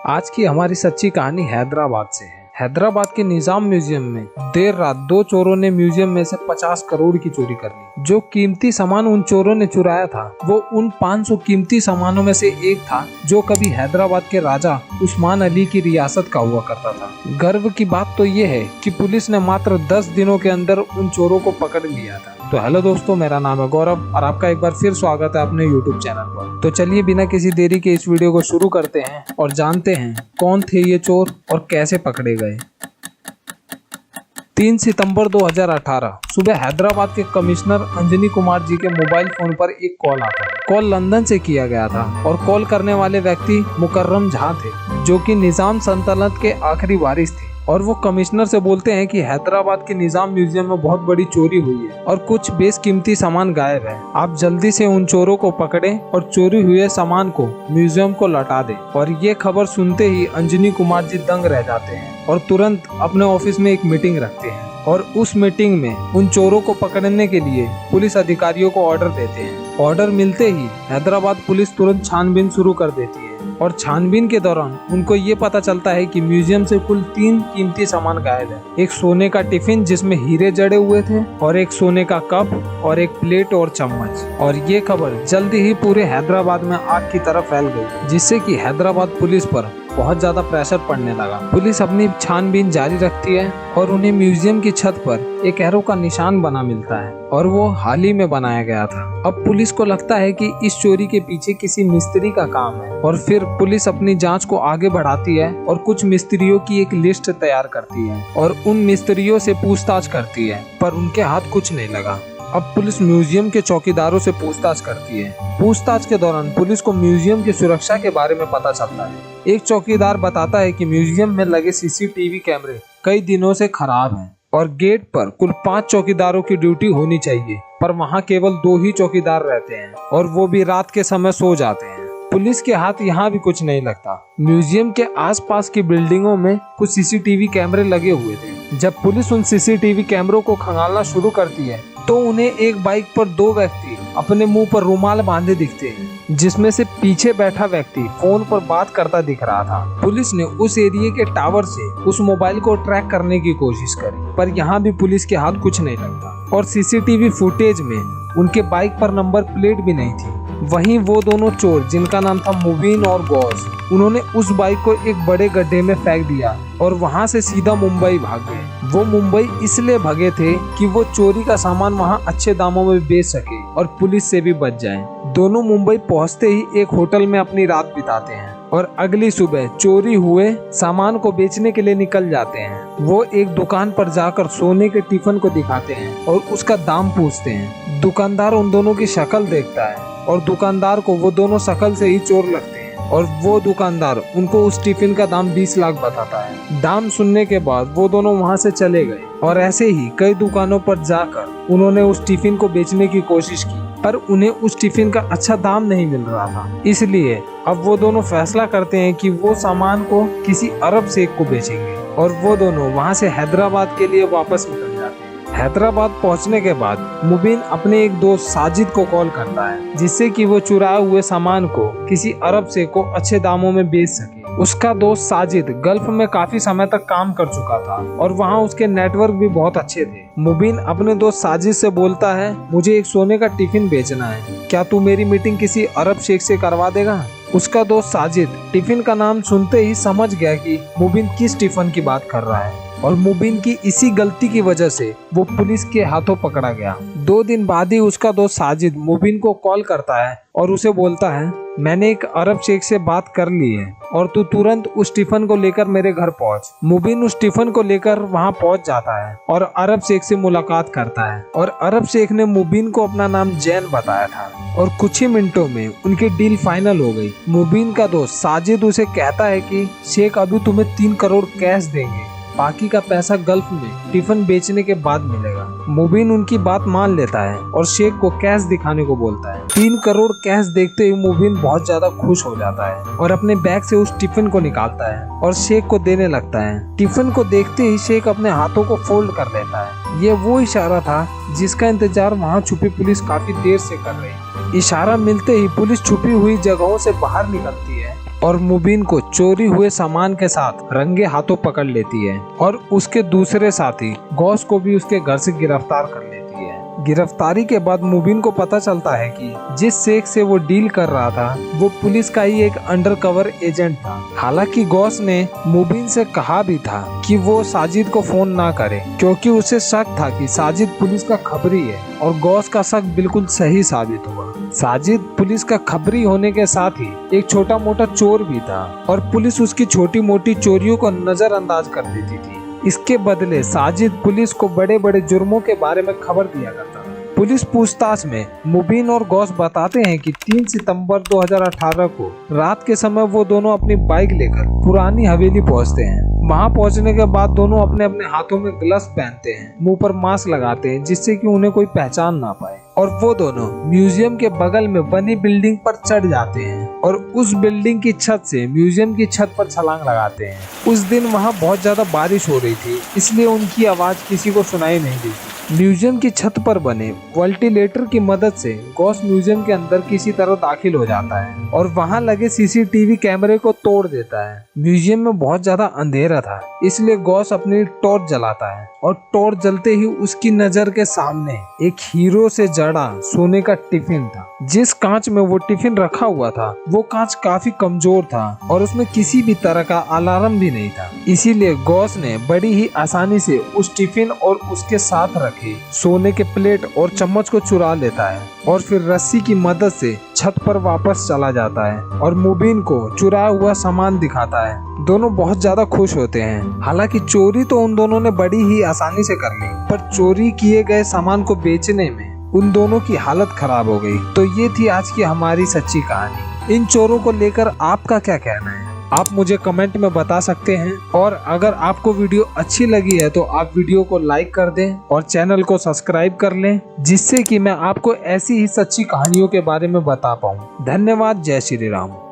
आज की हमारी सच्ची कहानी हैदराबाद से है। हैदराबाद के निजाम म्यूजियम में देर रात दो चोरों ने म्यूजियम में से 50 करोड़ की चोरी कर ली। जो कीमती सामान उन चोरों ने चुराया था वो उन 500 कीमती सामानों में से एक था जो कभी हैदराबाद के राजा उस्मान अली की रियासत का हुआ करता था। गर्व की बात तो ये है कि पुलिस ने मात्र 10 दिनों के अंदर उन चोरों को पकड़ लिया था। तो हेलो दोस्तों, मेरा नाम है गौरव और आपका एक बार फिर स्वागत है अपने YouTube चैनल पर। तो चलिए बिना किसी देरी के इस वीडियो को शुरू करते हैं और जानते हैं कौन थे ये चोर और कैसे पकड़े गए। 3 सितंबर 2018 सुबह हैदराबाद के कमिश्नर अंजनी कुमार जी के मोबाइल फोन पर एक कॉल आता है। कॉल लंदन से किया गया था और कॉल करने वाले व्यक्ति मुकर्रम झा थे, जो कि निजाम सल्तनत के आखिरी वारिस थे। और वो कमिश्नर से बोलते हैं कि हैदराबाद के निजाम म्यूजियम में बहुत बड़ी चोरी हुई है और कुछ बेशकीमती सामान गायब है। आप जल्दी से उन चोरों को पकड़ें और चोरी हुए सामान को म्यूजियम को लौटा दें। और ये खबर सुनते ही अंजनी कुमार जी दंग रह जाते हैं और तुरंत अपने ऑफिस में एक मीटिंग रखते हैं और उस मीटिंग में उन चोरों को पकड़ने के लिए पुलिस अधिकारियों को ऑर्डर देते हैं। ऑर्डर मिलते ही हैदराबाद पुलिस तुरंत छानबीन शुरू कर देती है और छानबीन के दौरान उनको ये पता चलता है कि म्यूजियम से कुल 3 कीमती सामान गायब है। एक सोने का टिफिन जिसमें हीरे जड़े हुए थे और एक सोने का कप और एक प्लेट और चम्मच। और ये खबर जल्दी ही पूरे हैदराबाद में आग की तरह फैल गई, जिससे कि हैदराबाद पुलिस पर बहुत ज्यादा प्रेशर पड़ने लगा। पुलिस अपनी छानबीन जारी रखती है और उन्हें म्यूजियम की छत पर एक एरो का निशान बना मिलता है और वो हाल ही में बनाया गया था। अब पुलिस को लगता है कि इस चोरी के पीछे किसी मिस्त्री का काम है और फिर पुलिस अपनी जांच को आगे बढ़ाती है और कुछ मिस्त्रियों की एक लिस्ट तैयार करती है और उन मिस्त्रियों से पूछताछ करती है, पर उनके हाथ कुछ नहीं लगा। अब पुलिस म्यूजियम के चौकीदारों से पूछताछ करती है। पूछताछ के दौरान पुलिस को म्यूजियम की सुरक्षा के बारे में पता चलता है। एक चौकीदार बताता है कि म्यूजियम में लगे सीसीटीवी कैमरे कई दिनों से खराब हैं और गेट पर कुल 5 चौकीदारों की ड्यूटी होनी चाहिए, पर वहाँ केवल 2 ही चौकीदार रहते हैं और वो भी रात के समय सो जाते हैं। पुलिस के हाथ यहाँ भी कुछ नहीं लगता। म्यूजियम के आसपास की बिल्डिंगों में कुछ सीसीटीवी कैमरे लगे हुए थे। जब पुलिस उन सीसीटीवी कैमरों को खंगालना शुरू करती है तो उन्हें एक बाइक पर 2 व्यक्ति अपने मुंह पर रुमाल बांधे दिखते हैं, जिसमें से पीछे बैठा व्यक्ति फोन पर बात करता दिख रहा था। पुलिस ने उस एरिया के टावर से उस मोबाइल को ट्रैक करने की कोशिश करी, पर यहाँ भी पुलिस के हाथ कुछ नहीं लगता और सीसीटीवी फुटेज में उनके बाइक पर नंबर प्लेट भी नहीं थी। वहीं वो दोनों चोर, जिनका नाम था मुबीन और गौस, उन्होंने उस बाइक को एक बड़े गड्ढे में फेंक दिया और वहां से सीधा मुंबई भाग गए। वो मुंबई इसलिए भागे थे कि वो चोरी का सामान वहां अच्छे दामों में बेच सके और पुलिस से भी बच जाएं। दोनों मुंबई पहुंचते ही एक होटल में अपनी रात बिताते हैं और अगली सुबह चोरी हुए सामान को बेचने के लिए निकल जाते हैं। वो एक दुकान पर जाकर सोने के टिफिन को दिखाते हैं और उसका दाम पूछते हैं। दुकानदार उन दोनों की शक्ल देखता है और दुकानदार को वो दोनों शक्ल से ही चोर लगते हैं और वो दुकानदार उनको उस टिफिन का दाम 20 लाख बताता है। दाम सुनने के बाद वो दोनों वहां से चले गए और ऐसे ही कई दुकानों पर जाकर उन्होंने उस टिफिन को बेचने की कोशिश की, पर उन्हें उस टिफिन का अच्छा दाम नहीं मिल रहा था। इसलिए अब वो दोनों फैसला करते हैं कि वो सामान को किसी अरब शेख को बेचेंगे और वो दोनों वहां से हैदराबाद के लिए वापस निकल जाते हैं। हैदराबाद पहुंचने के बाद मुबीन अपने एक दोस्त साजिद को कॉल करता है, जिससे कि वो चुराए हुए सामान को किसी अरब शेख को अच्छे दामों में बेच सके। उसका दोस्त साजिद गल्फ में काफी समय तक काम कर चुका था और वहाँ उसके नेटवर्क भी बहुत अच्छे थे। मुबीन अपने दोस्त साजिद से बोलता है, मुझे एक सोने का टिफिन बेचना है, क्या तू मेरी मीटिंग किसी अरब शेख से करवा देगा? उसका दोस्त साजिद टिफिन का नाम सुनते ही समझ गया कि मुबीन किस टिफिन की बात कर रहा है और मुबीन की इसी गलती की वजह से वो पुलिस के हाथों पकड़ा गया। 2 दिन बाद ही उसका दोस्त साजिद मुबीन को कॉल करता है और उसे बोलता है, मैंने एक अरब शेख से बात कर ली है और तू तुरंत उस टिफिन को लेकर मेरे घर पहुंच। मुबीन उस टिफिन को लेकर वहां पहुंच जाता है और अरब शेख से मुलाकात करता है और अरब शेख ने मुबीन को अपना नाम जैन बताया था और कुछ ही मिनटों में उनकी डील फाइनल हो गई। मुबीन का दोस्त साजिद उसे कहता है कि शेख अभी तुम्हें 3 करोड़ कैश देंगे, बाकी का पैसा गल्फ में टिफिन बेचने के बाद मिलेगा। मुबीन उनकी बात मान लेता है और शेख को कैश दिखाने को बोलता है। 3 करोड़ कैश देखते ही मुबीन बहुत ज्यादा खुश हो जाता है और अपने बैग से उस टिफिन को निकालता है और शेख को देने लगता है। टिफिन को देखते ही शेख अपने हाथों को फोल्ड कर लेता है। ये वो इशारा था जिसका इंतजार वहाँ छुपी पुलिस काफी देर से कर रही है। इशारा मिलते ही पुलिस छुपी हुई जगहों से बाहर निकलती है और मुबीन को चोरी हुए सामान के साथ रंगे हाथों पकड़ लेती है और उसके दूसरे साथी गौस को भी उसके घर से गिरफ्तार कर लेती है। गिरफ्तारी के बाद मुबीन को पता चलता है कि जिस शेख से वो डील कर रहा था वो पुलिस का ही एक अंडरकवर एजेंट था। हालांकि गौस ने मुबीन से कहा भी था कि वो साजिद को फोन ना करे क्योंकि उसे शक था कि साजिद पुलिस का खबरी है, और गौस का शक बिल्कुल सही साबित हुआ। साजिद पुलिस का खबरी होने के साथ ही एक छोटा मोटा चोर भी था और पुलिस उसकी छोटी मोटी चोरियों को नजरअंदाज कर देती थी। इसके बदले साजिद पुलिस को बड़े बड़े जुर्मों के बारे में खबर दिया करता था। पुलिस पूछताछ में मुबीन और गौस बताते हैं कि 3 सितंबर 2018 को रात के समय वो दोनों अपनी बाइक लेकर पुरानी हवेली पहुंचते हैं। वहां पहुंचने के बाद दोनों अपने अपने हाथों में ग्लव्स पहनते हैं, मुंह पर मास्क लगाते हैं जिससे कि उन्हें कोई पहचान ना पाए, और वो दोनों म्यूजियम के बगल में बनी बिल्डिंग पर चढ़ जाते हैं और उस बिल्डिंग की छत से म्यूजियम की छत पर छलांग लगाते हैं। उस दिन वहां बहुत ज्यादा बारिश हो रही थी, इसलिए उनकी आवाज किसी को सुनाई नहीं दी थी। म्यूजियम की छत पर बने वेंटिलेटर की मदद से गौस म्यूजियम के अंदर किसी तरह दाखिल हो जाता है और वहां लगे सीसीटीवी कैमरे को तोड़ देता है। म्यूजियम में बहुत ज्यादा अंधेरा था, इसलिए गौस अपनी टॉर्च जलाता है और टॉर्च जलते ही उसकी नजर के सामने एक हीरो से जड़ा सोने का टिफिन था। जिस कांच में वो टिफिन रखा हुआ था वो कांच काफी कमजोर था और उसमें किसी भी तरह का अलार्म भी नहीं था। इसीलिए गौस ने बड़ी ही आसानी से उस टिफिन और उसके साथ रखे सोने के प्लेट और चम्मच को चुरा लेता है और फिर रस्सी की मदद से छत पर वापस चला जाता है और मुबीन को चुराया हुआ सामान दिखाता है। दोनों बहुत ज्यादा खुश होते हैं। हालांकि चोरी तो उन दोनों ने बड़ी ही आसानी से कर ली, पर चोरी किए गए सामान को बेचने में उन दोनों की हालत खराब हो गई। तो ये थी आज की हमारी सच्ची कहानी। इन चोरों को लेकर आपका क्या कहना है, आप मुझे कमेंट में बता सकते हैं। और अगर आपको वीडियो अच्छी लगी है तो आप वीडियो को लाइक कर दें और चैनल को सब्सक्राइब कर लें, जिससे कि मैं आपको ऐसी ही सच्ची कहानियों के बारे में बता पाऊँ। धन्यवाद। जय श्री राम।